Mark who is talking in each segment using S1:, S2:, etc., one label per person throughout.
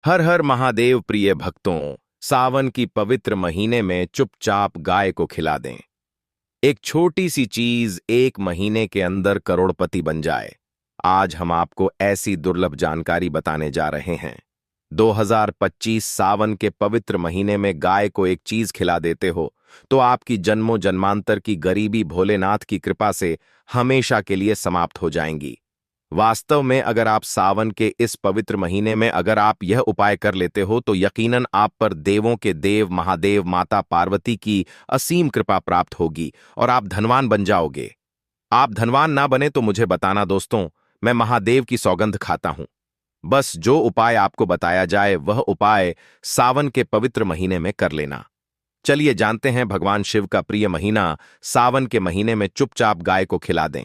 S1: हर हर महादेव प्रिय भक्तों, सावन की पवित्र महीने में चुपचाप गाय को खिला दें। एक छोटी सी चीज 1 महीने के अंदर करोड़पति बन जाए। आज हम आपको ऐसी दुर्लभ जानकारी बताने जा रहे हैं। 2025 सावन के पवित्र महीने में गाय को एक चीज खिला देते हो तो आपकी जन्मों जन्मांतर की गरीबी भोलेनाथ की कृपा से हमेशा के लिए समाप्त हो जाएंगी। वास्तव में अगर आप सावन के इस पवित्र महीने में अगर आप यह उपाय कर लेते हो तो यकीनन आप पर देवों के देव महादेव माता पार्वती की असीम कृपा प्राप्त होगी और आप धनवान बन जाओगे। आप धनवान ना बने तो मुझे बताना दोस्तों, मैं महादेव की सौगंध खाता हूं। बस जो उपाय आपको बताया जाए वह उपाय सावन के पवित्र महीने में कर लेना। चलिए जानते हैं भगवान शिव का प्रिय महीना सावन के महीने में चुपचाप गाय को खिला दें।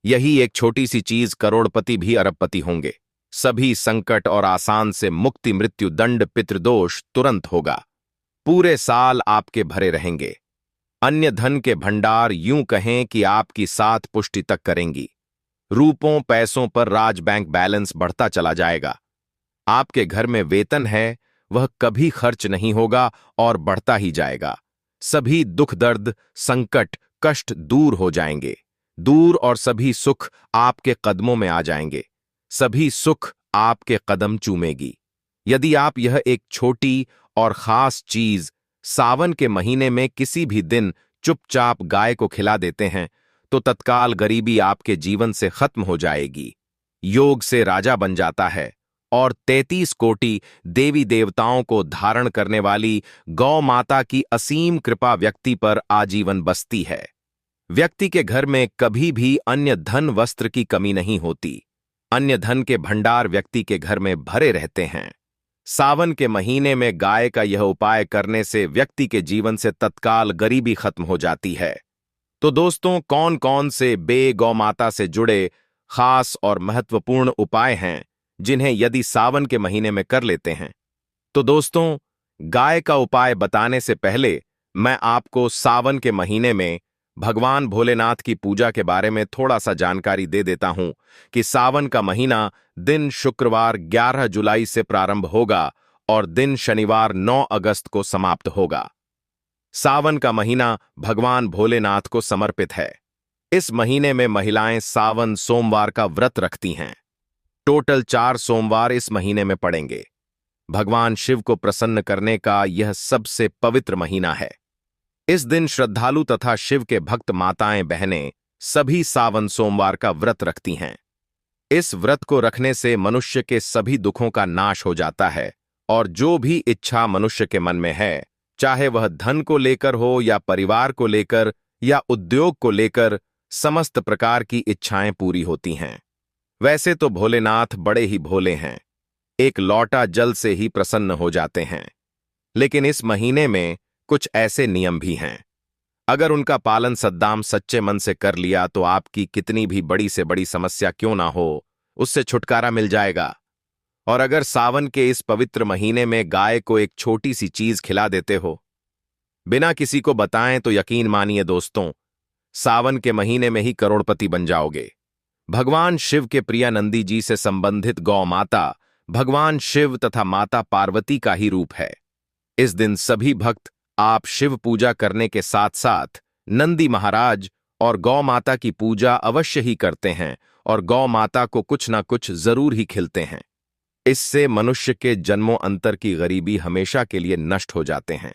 S1: यही एक छोटी सी चीज करोड़पति भी अरबपति होंगे। सभी संकट और आसान से मुक्ति, मृत्यु दंड, पितृदोष तुरंत होगा। पूरे साल आपके भरे रहेंगे। अन्य धन के भंडार यूं कहें कि आपकी 7 पुष्टि तक करेंगी। रूपों पैसों पर राज बैंक बैलेंस बढ़ता चला जाएगा। आपके घर में वेतन है वह कभी खर्च नहीं होगा और बढ़ता ही जाएगा। सभी दुख दर्द संकट कष्ट दूर हो जाएंगे। दूर और सभी सुख आपके कदमों में आ जाएंगे। सभी सुख आपके कदम चूमेगी। यदि आप यह एक छोटी और खास चीज सावन के महीने में किसी भी दिन चुपचाप गाय को खिला देते हैं तो तत्काल गरीबी आपके जीवन से खत्म हो जाएगी। योग से राजा बन जाता है और 33 कोटि देवी देवताओं को धारण करने वाली गौ माता की असीम कृपा व्यक्ति पर आजीवन बसती है। व्यक्ति के घर में कभी भी अन्य धन वस्त्र की कमी नहीं होती। अन्य धन के भंडार व्यक्ति के घर में भरे रहते हैं। सावन के महीने में गाय का यह उपाय करने से व्यक्ति के जीवन से तत्काल गरीबी खत्म हो जाती है। तो दोस्तों, कौन कौन से गौ माता से जुड़े खास और महत्वपूर्ण उपाय हैं जिन्हें यदि सावन के महीने में कर लेते हैं? तो दोस्तों, गाय का उपाय बताने से पहले मैं आपको सावन के महीने में भगवान भोलेनाथ की पूजा के बारे में थोड़ा सा जानकारी दे देता हूं कि सावन का महीना दिन शुक्रवार 11 जुलाई से प्रारंभ होगा और दिन शनिवार 9 अगस्त को समाप्त होगा। सावन का महीना भगवान भोलेनाथ को समर्पित है। इस महीने में महिलाएं सावन सोमवार का व्रत रखती हैं। टोटल 4 सोमवार इस महीने में पड़ेंगे। भगवान शिव को प्रसन्न करने का यह सबसे पवित्र महीना है। इस दिन श्रद्धालु तथा शिव के भक्त माताएं बहनें सभी सावन सोमवार का व्रत रखती हैं। इस व्रत को रखने से मनुष्य के सभी दुखों का नाश हो जाता है और जो भी इच्छा मनुष्य के मन में है, चाहे वह धन को लेकर हो या परिवार को लेकर या उद्योग को लेकर, समस्त प्रकार की इच्छाएं पूरी होती हैं। वैसे तो भोलेनाथ बड़े ही भोले हैं, एक लौटा जल से ही प्रसन्न हो जाते हैं। लेकिन इस महीने में कुछ ऐसे नियम भी हैं। अगर उनका पालन सद्दाम सच्चे मन से कर लिया तो आपकी कितनी भी बड़ी से बड़ी समस्या क्यों ना हो, उससे छुटकारा मिल जाएगा। और अगर सावन के इस पवित्र महीने में गाय को एक छोटी सी चीज खिला देते हो बिना किसी को बताएं तो यकीन मानिए दोस्तों, सावन के महीने में ही करोड़पति बन जाओगे। भगवान शिव के प्रिया नंदी जी से संबंधित गौ माता भगवान शिव तथा माता पार्वती का ही रूप है। इस दिन सभी भक्त आप शिव पूजा करने के साथ साथ नंदी महाराज और गौ माता की पूजा अवश्य ही करते हैं और गौ माता को कुछ ना कुछ जरूर ही खिलते हैं। इससे मनुष्य के जन्मों अंतर की गरीबी हमेशा के लिए नष्ट हो जाते हैं।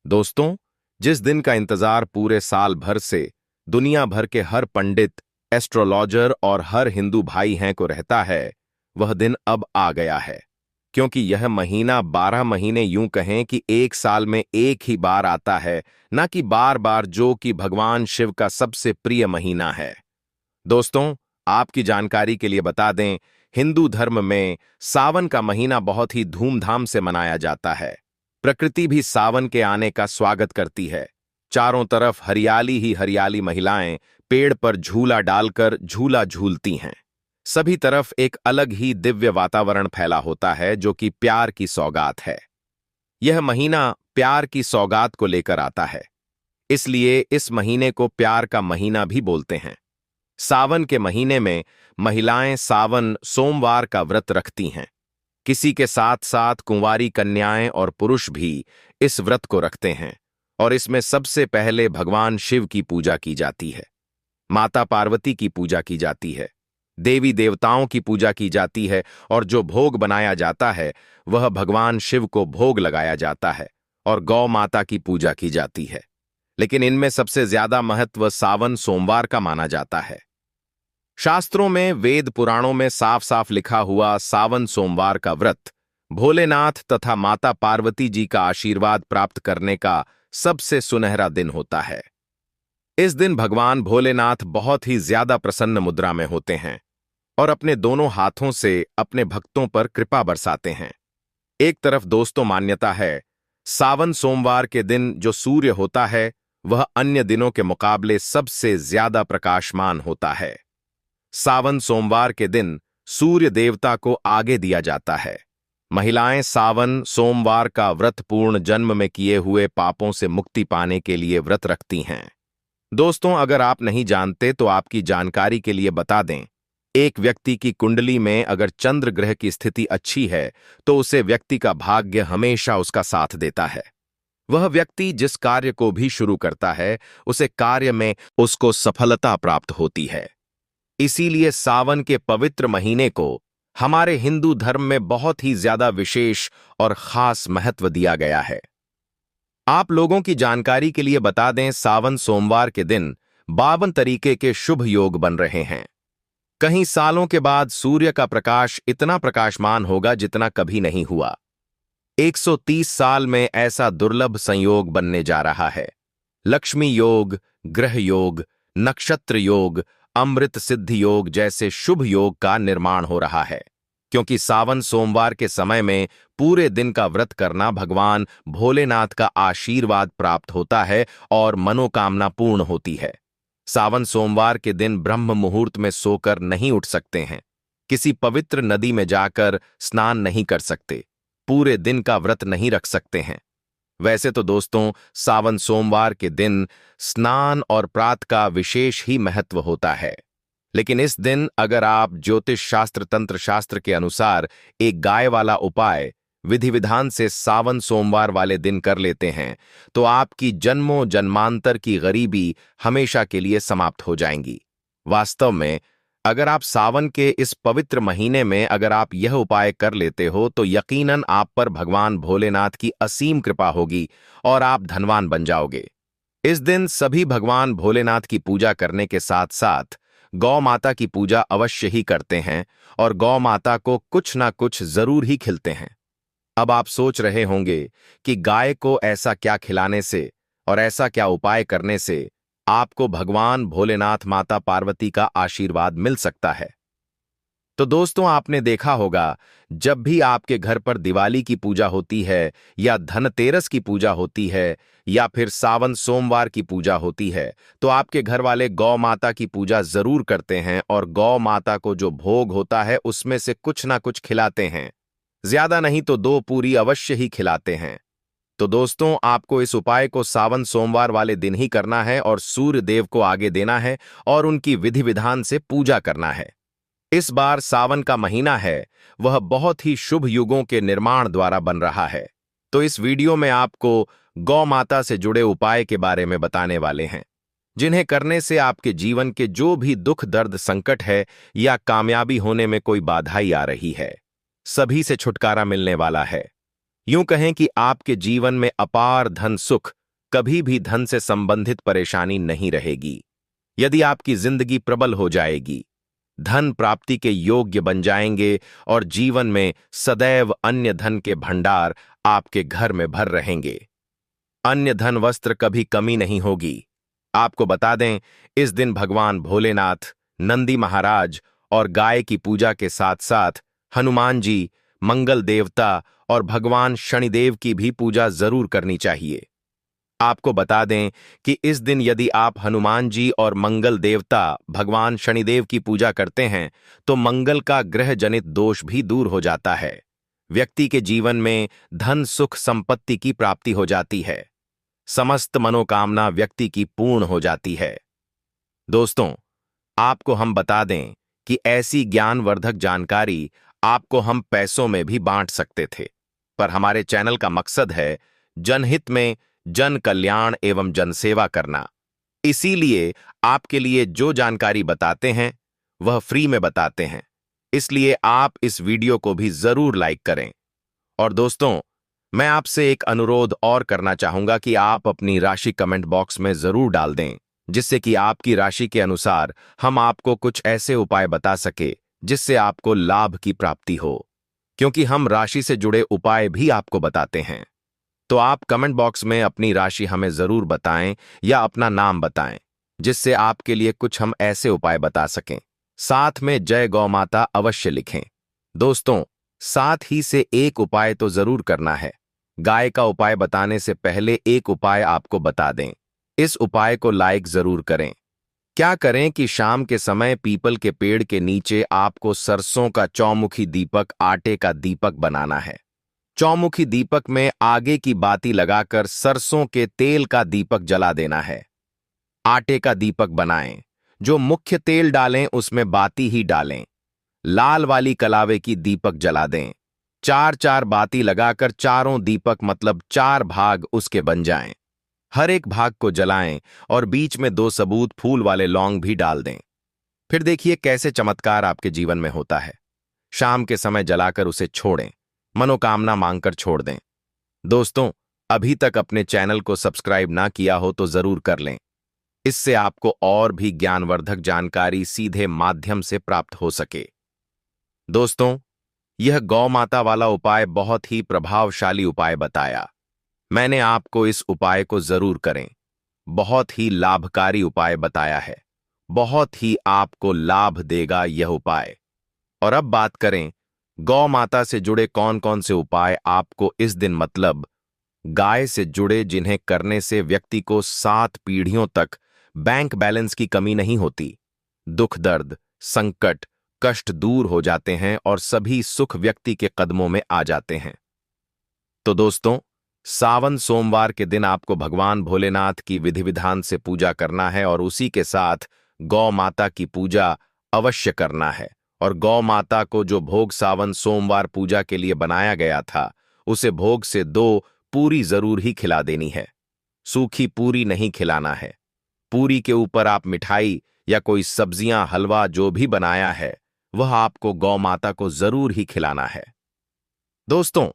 S1: दोस्तों, जिस दिन का इंतजार पूरे साल भर से दुनिया भर के हर पंडित, एस्ट्रोलॉजर और हर हिंदू भाई हैं को रहता है, वह दिन अब आ गया है। क्योंकि यह महीना 12 महीने यूं कहें कि एक साल में एक ही बार आता है, ना कि बार बार, जो कि भगवान शिव का सबसे प्रिय महीना है। दोस्तों, आपकी जानकारी के लिए बता दें, हिंदू धर्म में सावन का महीना बहुत ही धूमधाम से मनाया जाता है। प्रकृति भी सावन के आने का स्वागत करती है। चारों तरफ हरियाली ही हरियाली, महिलाएं पेड़ पर झूला डालकर झूला झूलती हैं। सभी तरफ एक अलग ही दिव्य वातावरण फैला होता है जो कि प्यार की सौगात है। यह महीना प्यार की सौगात को लेकर आता है, इसलिए इस महीने को प्यार का महीना भी बोलते हैं। सावन के महीने में महिलाएं सावन सोमवार का व्रत रखती हैं। किसी के साथ साथ कुंवारी कन्याएं और पुरुष भी इस व्रत को रखते हैं और इसमें सबसे पहले भगवान शिव की पूजा की जाती है, माता पार्वती की पूजा की जाती है, देवी देवताओं की पूजा की जाती है और जो भोग बनाया जाता है वह भगवान शिव को भोग लगाया जाता है और गौ माता की पूजा की जाती है। लेकिन इनमें सबसे ज्यादा महत्व सावन सोमवार का माना जाता है। शास्त्रों में, वेद पुराणों में साफ साफ लिखा हुआ सावन सोमवार का व्रत भोलेनाथ तथा माता पार्वती जी का आशीर्वाद प्राप्त करने का सबसे सुनहरा दिन होता है। इस दिन भगवान भोलेनाथ बहुत ही ज्यादा प्रसन्न मुद्रा में होते हैं और अपने दोनों हाथों से अपने भक्तों पर कृपा बरसाते हैं। एक तरफ दोस्तों मान्यता है, सावन सोमवार के दिन जो सूर्य होता है वह अन्य दिनों के मुकाबले सबसे ज्यादा प्रकाशमान होता है। सावन सोमवार के दिन सूर्य देवता को आगे दिया जाता है। महिलाएं सावन सोमवार का व्रत पूर्ण जन्म में किए हुए पापों से मुक्ति पाने के लिए व्रत रखती हैं। दोस्तों, अगर आप नहीं जानते तो आपकी जानकारी के लिए बता दें, एक व्यक्ति की कुंडली में अगर चंद्र ग्रह की स्थिति अच्छी है तो उसे व्यक्ति का भाग्य हमेशा उसका साथ देता है। वह व्यक्ति जिस कार्य को भी शुरू करता है उसे कार्य में उसको सफलता प्राप्त होती है। इसीलिए सावन के पवित्र महीने को हमारे हिंदू धर्म में बहुत ही ज्यादा विशेष और खास महत्व दिया गया है। आप लोगों की जानकारी के लिए बता दें, सावन सोमवार के दिन 52 तरीके के शुभ योग बन रहे हैं। कहीं सालों के बाद सूर्य का प्रकाश इतना प्रकाशमान होगा जितना कभी नहीं हुआ। 130 साल में ऐसा दुर्लभ संयोग बनने जा रहा है। लक्ष्मी योग, ग्रह योग, नक्षत्र योग, अमृत सिद्धि योग जैसे शुभ योग का निर्माण हो रहा है, क्योंकि सावन सोमवार के समय में पूरे दिन का व्रत करना भगवान भोलेनाथ का आशीर्वाद प्राप्त होता है और मनोकामना पूर्ण होती है। सावन सोमवार के दिन ब्रह्म मुहूर्त में सोकर नहीं उठ सकते हैं, किसी पवित्र नदी में जाकर स्नान नहीं कर सकते, पूरे दिन का व्रत नहीं रख सकते हैं। वैसे तो दोस्तों, सावन सोमवार के दिन स्नान और प्रातः का विशेष ही महत्व होता है, लेकिन इस दिन अगर आप ज्योतिष शास्त्र तंत्र शास्त्र के अनुसार एक गाय वाला उपाय विधि विधान से सावन सोमवार वाले दिन कर लेते हैं तो आपकी जन्मों जन्मांतर की गरीबी हमेशा के लिए समाप्त हो जाएंगी। वास्तव में अगर आप सावन के इस पवित्र महीने में अगर आप यह उपाय कर लेते हो तो यकीनन आप पर भगवान भोलेनाथ की असीम कृपा होगी और आप धनवान बन जाओगे। इस दिन सभी भगवान भोलेनाथ की पूजा करने के साथ साथ गौ माता की पूजा अवश्य ही करते हैं और गौ माता को कुछ ना कुछ जरूर ही खिलते हैं। अब आप सोच रहे होंगे कि गाय को ऐसा क्या खिलाने से और ऐसा क्या उपाय करने से आपको भगवान भोलेनाथ माता पार्वती का आशीर्वाद मिल सकता है। तो दोस्तों, आपने देखा होगा जब भी आपके घर पर दिवाली की पूजा होती है या धनतेरस की पूजा होती है या फिर सावन सोमवार की पूजा होती है तो आपके घर वाले गौ माता की पूजा जरूर करते हैं और गौ माता को जो भोग होता है उसमें से कुछ ना कुछ खिलाते हैं, ज्यादा नहीं तो 2 पूरी अवश्य ही खिलाते हैं। तो दोस्तों, आपको इस उपाय को सावन सोमवार वाले दिन ही करना है और सूर्य देव को आगे देना है और उनकी विधि विधान से पूजा करना है। इस बार सावन का महीना है वह बहुत ही शुभ युगों के निर्माण द्वारा बन रहा है। तो इस वीडियो में आपको गौ माता से जुड़े उपाय के बारे में बताने वाले हैं, जिन्हें करने से आपके जीवन के जो भी दुख दर्द संकट है या कामयाबी होने में कोई बाधाई आ रही है, सभी से छुटकारा मिलने वाला है। यूं कहें कि आपके जीवन में अपार धन सुख, कभी भी धन से संबंधित परेशानी नहीं रहेगी। यदि आपकी जिंदगी प्रबल हो जाएगी, धन प्राप्ति के योग्य बन जाएंगे और जीवन में सदैव अन्य धन के भंडार आपके घर में भर रहेंगे। अन्य धन वस्त्र कभी कमी नहीं होगी। आपको बता दें, इस दिन भगवान भोलेनाथ, नंदी महाराज और गाय की पूजा के साथ साथ हनुमान जी, मंगल देवता और भगवान शनिदेव की भी पूजा जरूर करनी चाहिए। आपको बता दें कि इस दिन यदि आप हनुमान जी और मंगल देवता भगवान शनिदेव की पूजा करते हैं तो मंगल का ग्रह जनित दोष भी दूर हो जाता है। व्यक्ति के जीवन में धन सुख संपत्ति की प्राप्ति हो जाती है। समस्त मनोकामना व्यक्ति की पूर्ण हो जाती है। दोस्तों, आपको हम बता दें कि ऐसी ज्ञानवर्धक जानकारी आपको हम पैसों में भी बांट सकते थे, पर हमारे चैनल का मकसद है जनहित में जन कल्याण एवं जनसेवा करना। इसीलिए आपके लिए जो जानकारी बताते हैं वह फ्री में बताते हैं। इसलिए आप इस वीडियो को भी जरूर लाइक करें। और दोस्तों, मैं आपसे एक अनुरोध और करना चाहूंगा कि आप अपनी राशि कमेंट बॉक्स में जरूर डाल दें, जिससे कि आपकी राशि के अनुसार हम आपको कुछ ऐसे उपाय बता सके जिससे आपको लाभ की प्राप्ति हो, क्योंकि हम राशि से जुड़े उपाय भी आपको बताते हैं। तो आप कमेंट बॉक्स में अपनी राशि हमें जरूर बताएं या अपना नाम बताएं, जिससे आपके लिए कुछ हम ऐसे उपाय बता सकें। साथ में जय गौ माता अवश्य लिखें। दोस्तों, साथ ही से एक उपाय तो जरूर करना है। गाय का उपाय बताने से पहले एक उपाय आपको बता दें। इस उपाय को लाइक जरूर करें। क्या करें कि शाम के समय पीपल के पेड़ के नीचे आपको सरसों का चौमुखी दीपक, आटे का दीपक बनाना है। चौमुखी दीपक में आगे की बाती लगाकर सरसों के तेल का दीपक जला देना है। आटे का दीपक बनाएं, जो मुख्य तेल डालें उसमें बाती ही डालें। लाल वाली कलावे की दीपक जला दें। 4-4 बाती लगाकर चारों दीपक मतलब 4 भाग उसके बन जाएं। हर एक भाग को जलाएं और बीच में 2 सबूत फूल वाले लौंग भी डाल दें। फिर देखिए कैसे चमत्कार आपके जीवन में होता है। शाम के समय जलाकर उसे छोड़ें, मनोकामना मांगकर छोड़ दें। दोस्तों, अभी तक अपने चैनल को सब्सक्राइब ना किया हो तो जरूर कर लें। इससे आपको और भी ज्ञानवर्धक जानकारी सीधे माध्यम से प्राप्त हो सके। दोस्तों, यह गौ माता वाला उपाय बहुत ही प्रभावशाली उपाय बताया। मैंने आपको इस उपाय को जरूर करें। बहुत ही लाभकारी उपाय बताया है। बहुत ही आपको लाभ देगा यह उपाय। और अब बात करें गौ माता से जुड़े कौन कौन से उपाय आपको इस दिन मतलब गाय से जुड़े, जिन्हें करने से व्यक्ति को 7 पीढ़ियों तक बैंक बैलेंस की कमी नहीं होती। दुख दर्द, संकट, कष्ट दूर हो जाते हैं और सभी सुख व्यक्ति के कदमों में आ जाते हैं। तो दोस्तों, सावन सोमवार के दिन आपको भगवान भोलेनाथ की विधि विधान से पूजा करना है और उसी के साथ गौ माता की पूजा अवश्य करना है। और गौ माता को जो भोग सावन सोमवार पूजा के लिए बनाया गया था, उसे भोग से 2 पूरी जरूर ही खिला देनी है। सूखी पूरी नहीं खिलाना है। पूरी के ऊपर आप मिठाई या कोई सब्जियां, हलवा जो भी बनाया है वह आपको गौ माता को जरूर ही खिलाना है। दोस्तों,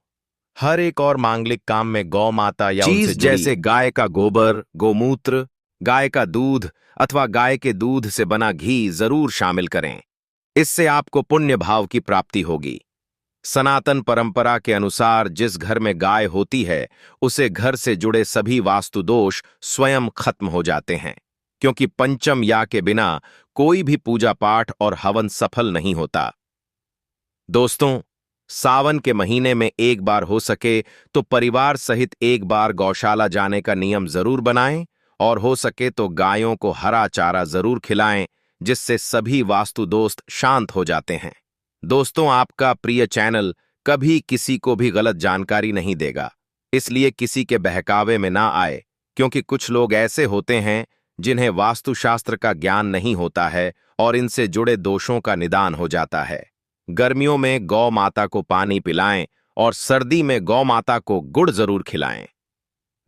S1: हर एक और मांगलिक काम में गौ माता या उनसे जैसे गाय का गोबर, गोमूत्र, गाय का दूध अथवा गाय के दूध से बना घी जरूर शामिल करें। इससे आपको पुण्य भाव की प्राप्ति होगी। सनातन परंपरा के अनुसार जिस घर में गाय होती है उसे घर से जुड़े सभी वास्तु दोष स्वयं खत्म हो जाते हैं, क्योंकि पंचम या के बिना कोई भी पूजा पाठ और हवन सफल नहीं होता। दोस्तों, सावन के महीने में एक बार हो सके तो परिवार सहित एक बार गौशाला जाने का नियम जरूर बनाएं और हो सके तो गायों को हरा चारा जरूर खिलाएं, जिससे सभी वास्तु दोस्त शांत हो जाते हैं। दोस्तों, आपका प्रिय चैनल कभी किसी को भी गलत जानकारी नहीं देगा, इसलिए किसी के बहकावे में ना आए, क्योंकि कुछ लोग ऐसे होते हैं जिन्हें वास्तुशास्त्र का ज्ञान नहीं होता है और इनसे जुड़े दोषों का निदान हो जाता है। गर्मियों में गौ माता को पानी पिलाएं और सर्दी में गौ माता को गुड़ जरूर खिलाएं।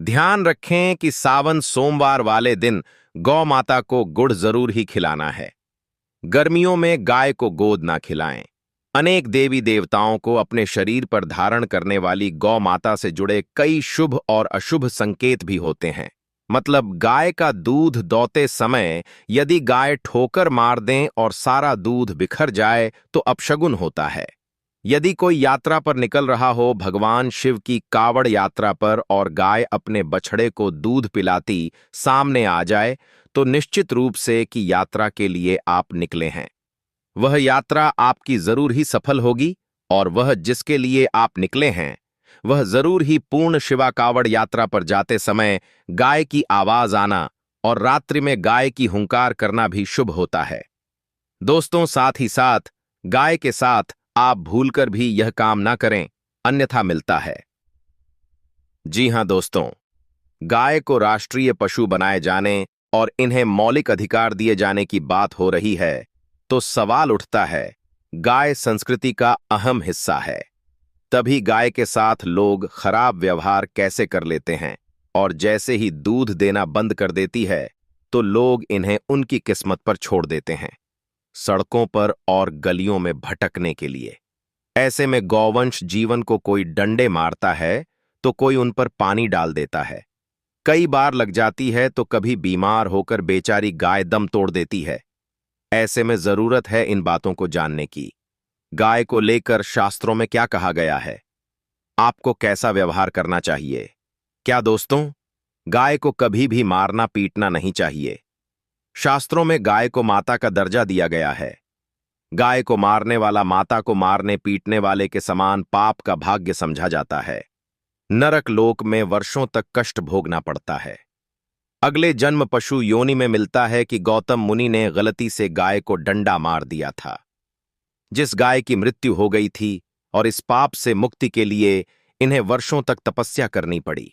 S1: ध्यान रखें कि सावन सोमवार वाले दिन गौ माता को गुड़ जरूर ही खिलाना है। गर्मियों में गाय को गोद ना खिलाएं। अनेक देवी देवताओं को अपने शरीर पर धारण करने वाली गौ माता से जुड़े कई शुभ और अशुभ संकेत भी होते हैं। मतलब गाय का दूध दौते समय यदि गाय ठोकर मार दें और सारा दूध बिखर जाए तो अपशगुन होता है। यदि कोई यात्रा पर निकल रहा हो, भगवान शिव की कावड़ यात्रा पर, और गाय अपने बछड़े को दूध पिलाती सामने आ जाए, तो निश्चित रूप से कि यात्रा के लिए आप निकले हैं। वह यात्रा आपकी जरूर ही सफल होगी और वह जिसके लिए आप निकले हैं वह जरूर ही पूर्ण शिवा कावड़ यात्रा पर जाते समय गाय की आवाज आना और रात्रि में गाय की हुंकार करना भी शुभ होता है। दोस्तों, साथ ही साथ गाय के साथ आप भूलकर भी यह काम ना करें, अन्यथा मिलता है। जी हां दोस्तों, गाय को राष्ट्रीय पशु बनाए जाने और इन्हें मौलिक अधिकार दिए जाने की बात हो रही है, तो सवाल उठता है गाय संस्कृति का अहम हिस्सा है। तभी गाय के साथ लोग खराब व्यवहार कैसे कर लेते हैं, और जैसे ही दूध देना बंद कर देती है तो लोग इन्हें उनकी किस्मत पर छोड़ देते हैं, सड़कों पर और गलियों में भटकने के लिए। ऐसे में गौवंश जीवन को कोई डंडे मारता है तो कोई उन पर पानी डाल देता है, कई बार लग जाती है तो कभी बीमार होकर बेचारी गाय दम तोड़ देती है। ऐसे में जरूरत है इन बातों को जानने की। गाय को लेकर शास्त्रों में क्या कहा गया है, आपको कैसा व्यवहार करना चाहिए। क्या दोस्तों, गाय को कभी भी मारना पीटना नहीं चाहिए। शास्त्रों में गाय को माता का दर्जा दिया गया है। गाय को मारने वाला माता को मारने पीटने वाले के समान पाप का भाग्य समझा जाता है। नरक लोक में वर्षों तक कष्ट भोगना पड़ता है। अगले जन्म पशु योनि में मिलता है कि गौतम मुनि ने गलती से गाय को डंडा मार दिया था, जिस गाय की मृत्यु हो गई थी, और इस पाप से मुक्ति के लिए इन्हें वर्षों तक तपस्या करनी पड़ी।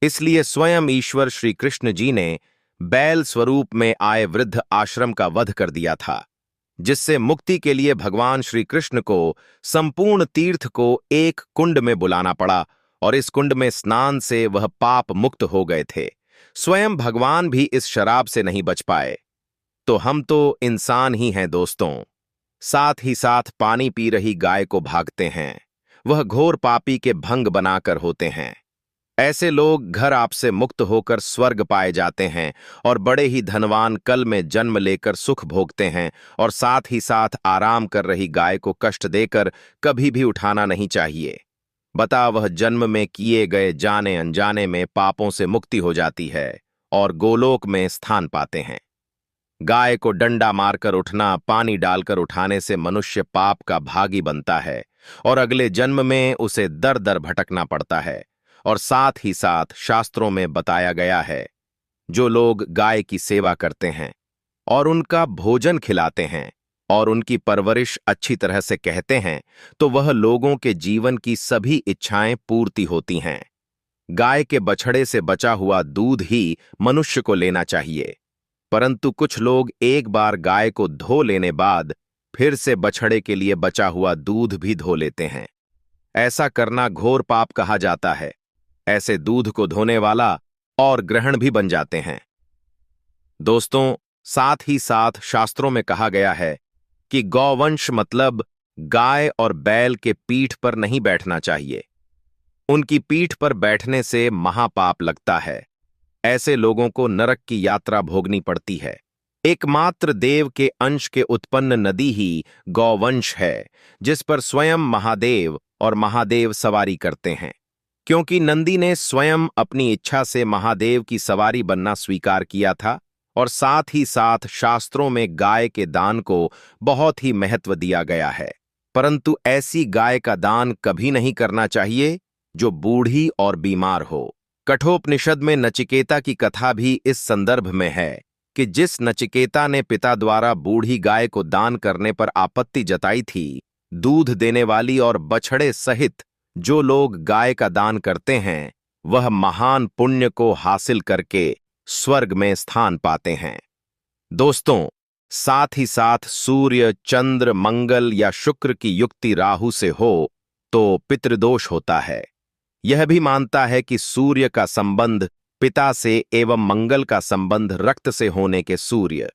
S1: इसलिए स्वयं ईश्वर श्री कृष्ण जी ने बैल स्वरूप में आए वृद्ध आश्रम का वध कर दिया था, जिससे मुक्ति के लिए भगवान श्री कृष्ण को संपूर्ण तीर्थ को एक कुंड में बुलाना पड़ा, और इस कुंड में स्नान से वह पाप मुक्त हो गए थे। स्वयं भगवान भी इस शराब से नहीं बच पाए। तो हम तो इंसान ही हैं दोस्तों। साथ ही साथ पानी पी रही गाय को भागते हैं, वह घोर पापी के भंग बनाकर होते हैं। ऐसे लोग घर आपसे मुक्त होकर स्वर्ग पाए जाते हैं और बड़े ही धनवान कल में जन्म लेकर सुख भोगते हैं, और साथ ही साथ आराम कर रही गाय को कष्ट देकर कभी भी उठाना नहीं चाहिए। बता, वह जन्म में किए गए जाने अनजाने में पापों से मुक्ति हो जाती है और गोलोक में स्थान पाते हैं। गाय को डंडा मारकर उठना, पानी डालकर उठाने से मनुष्य पाप का भागी बनता है और अगले जन्म में उसे दर दर भटकना पड़ता है। और साथ ही साथ शास्त्रों में बताया गया है, जो लोग गाय की सेवा करते हैं और उनका भोजन खिलाते हैं और उनकी परवरिश अच्छी तरह से कहते हैं, तो वह लोगों के जीवन की सभी इच्छाएं पूर्ति होती हैं। गाय के बछड़े से बचा हुआ दूध ही मनुष्य को लेना चाहिए, परंतु कुछ लोग एक बार गाय को धो लेने बाद फिर से बछड़े के लिए बचा हुआ दूध भी धो लेते हैं। ऐसा करना घोर पाप कहा जाता है। ऐसे दूध को धोने वाला और ग्रहण भी बन जाते हैं। दोस्तों, साथ ही साथ शास्त्रों में कहा गया है कि गौवंश मतलब गाय और बैल के पीठ पर नहीं बैठना चाहिए। उनकी पीठ पर बैठने से महापाप लगता है। ऐसे लोगों को नरक की यात्रा भोगनी पड़ती है। एकमात्र देव के अंश के उत्पन्न नदी ही गौवंश है, जिस पर स्वयं महादेव और महादेव सवारी करते हैं। क्योंकि नंदी ने स्वयं अपनी इच्छा से महादेव की सवारी बनना स्वीकार किया था, और साथ ही साथ शास्त्रों में गाय के दान को बहुत ही महत्व दिया गया है। परंतु ऐसी गाय का दान कभी नहीं करना चाहिए जो बूढ़ी और बीमार हो। कठोपनिषद में नचिकेता की कथा भी इस संदर्भ में है कि जिस नचिकेता ने पिता द्वारा बूढ़ी गाय को दान करने पर आपत्ति जताई थी, दूध देने वाली और बछड़े सहित जो लोग गाय का दान करते हैं, वह महान पुण्य को हासिल करके स्वर्ग में स्थान पाते हैं। दोस्तों, साथ ही साथ सूर्य, चंद्र, मंगल या शुक्र की युक्ति राहु से हो तो पितृदोष होता है। यह भी मानता है कि सूर्य का संबंध पिता से एवं मंगल का संबंध रक्त से होने के सूर्य,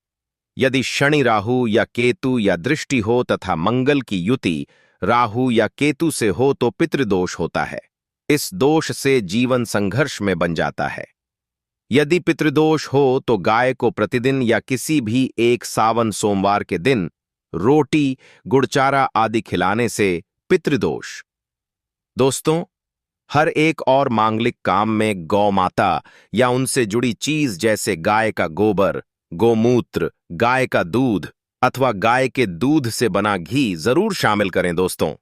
S1: यदि शनि राहु या केतु या दृष्टि हो तथा मंगल की युति राहु या केतु से हो तो पितृदोष होता है। इस दोष से जीवन संघर्ष में बन जाता है। यदि पितृदोष हो तो गाय को प्रतिदिन या किसी भी एक सावन सोमवार के दिन रोटी, गुड़चारा आदि खिलाने से पितृदोष। दोस्तों, हर एक और मांगलिक काम में गौ माता या उनसे जुड़ी चीज जैसे गाय का गोबर, गोमूत्र, गाय का दूध अथवा गाय के दूध से बना घी जरूर शामिल करें। दोस्तों,